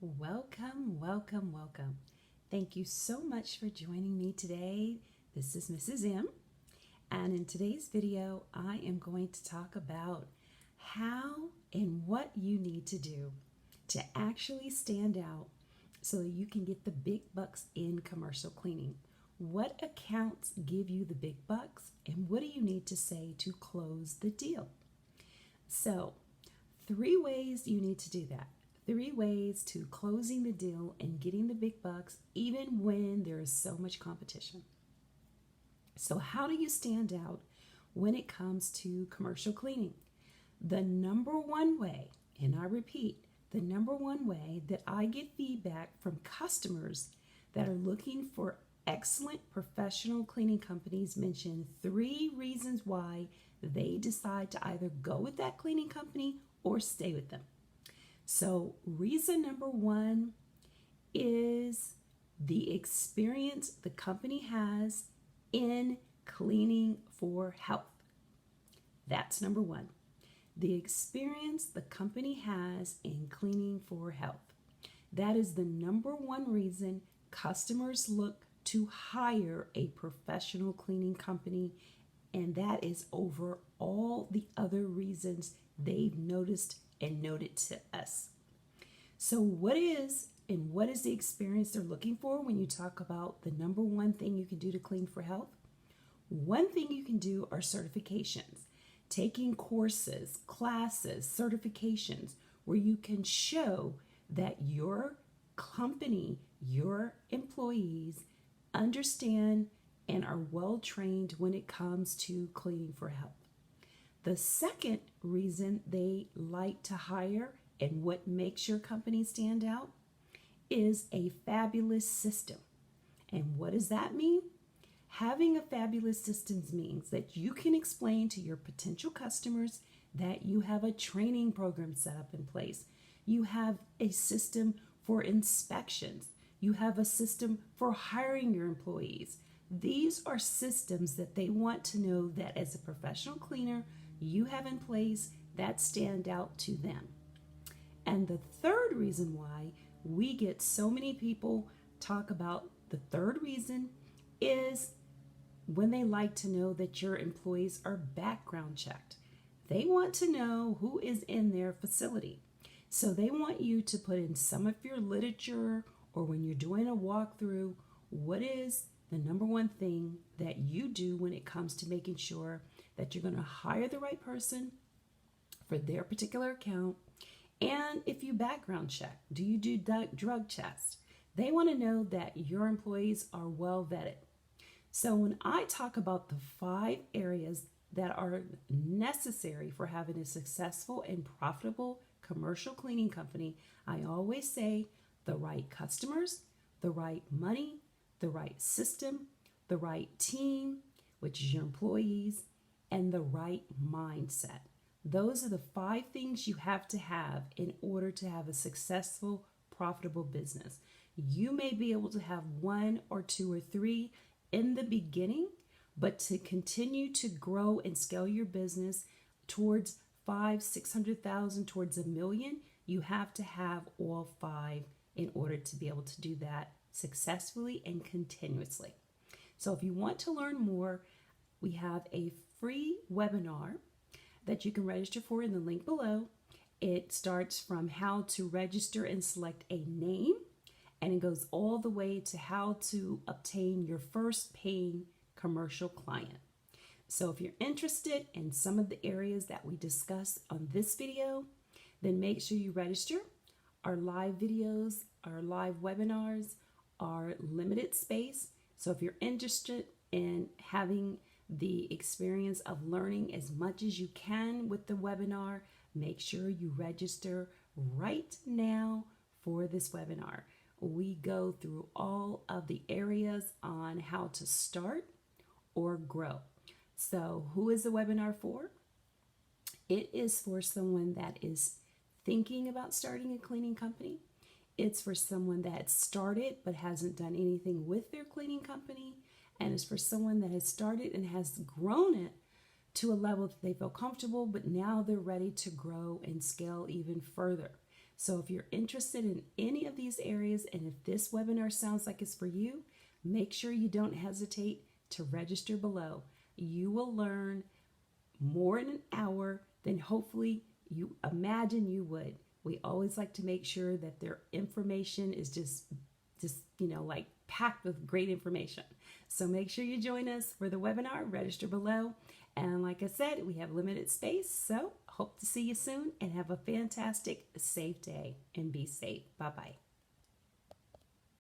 Welcome, welcome, welcome. Thank you so much for joining me today. This is Mrs. M, and in today's video, I am going to talk about how and what you need to do to actually stand out so that you can get the big bucks in commercial cleaning. What accounts give you the big bucks, and what do you need to say to close the deal? So, 3 ways you need to do that. 3 ways to closing the deal and getting the big bucks even when there is so much competition. So how do you stand out when it comes to commercial cleaning? The number one way, and I repeat, the number one way that I get feedback from customers that are looking for excellent professional cleaning companies mention 3 reasons why they decide to either go with that cleaning company or stay with them. So reason number 1 is the experience the company has in cleaning for health. That's number 1. The experience the company has in cleaning for health. That is the number 1 reason customers look to hire a professional cleaning company, and that is over all the other reasons they've noticed and noted to us. So what is the experience they're looking for when you talk about the number 1 thing you can do to clean for health? One thing you can do are certifications, taking courses, classes, certifications where you can show that your company, your employees understand and are well trained when it comes to cleaning for health. The second reason they like to hire and what makes your company stand out is a fabulous system. And what does that mean? Having a fabulous system means that you can explain to your potential customers that you have a training program set up in place. You have a system for inspections. You have a system for hiring your employees. These are systems that they want to know that as a professional cleaner, you have in place that stand out to them. And the third reason why we get so many people talk about the third reason is when they like to know that your employees are background checked. They want to know who is in their facility. So they want you to put in some of your literature, or when you're doing a walkthrough, what is the number 1 thing that you do when it comes to making sure that you're going to hire the right person for their particular account. And if you background check, do you do drug tests? They want to know that your employees are well vetted. So when I talk about the 5 areas that are necessary for having a successful and profitable commercial cleaning company, I always say the right customers, the right money, the right system, the right team, which is your employees, and the right mindset. Those are the 5 things you have to have in order to have a successful, profitable business. You may be able to have 1 or 2 or 3 in the beginning, but to continue to grow and scale your business towards 500,000-600,000, towards $1 million, you have to have all 5 in order to be able to do that successfully and continuously. So if you want to learn more, we have a free webinar that you can register for in the link below. It starts from how to register and select a name, and it goes all the way to how to obtain your first paying commercial client. So if you're interested in some of the areas that we discussed on this video, then make sure you register. Our live videos, our live webinars are limited space. So if you're interested in having the experience of learning as much as you can with the webinar, make sure you register right now for this webinar. We go through all of the areas on how to start or grow. So who is the webinar for? It is for someone that is thinking about starting a cleaning company. It's for someone that started but hasn't done anything with their cleaning company. And it's for someone that has started and has grown it to a level that they feel comfortable, but now they're ready to grow and scale even further. So if you're interested in any of these areas and if this webinar sounds like it's for you, make sure you don't hesitate to register below. You will learn more in an hour than hopefully you imagine you would. We always like to make sure that their information is just like packed with great information. So make sure you join us for the webinar, register below. And like I said, we have limited space, so hope to see you soon and have a fantastic, safe day and be safe. Bye-bye.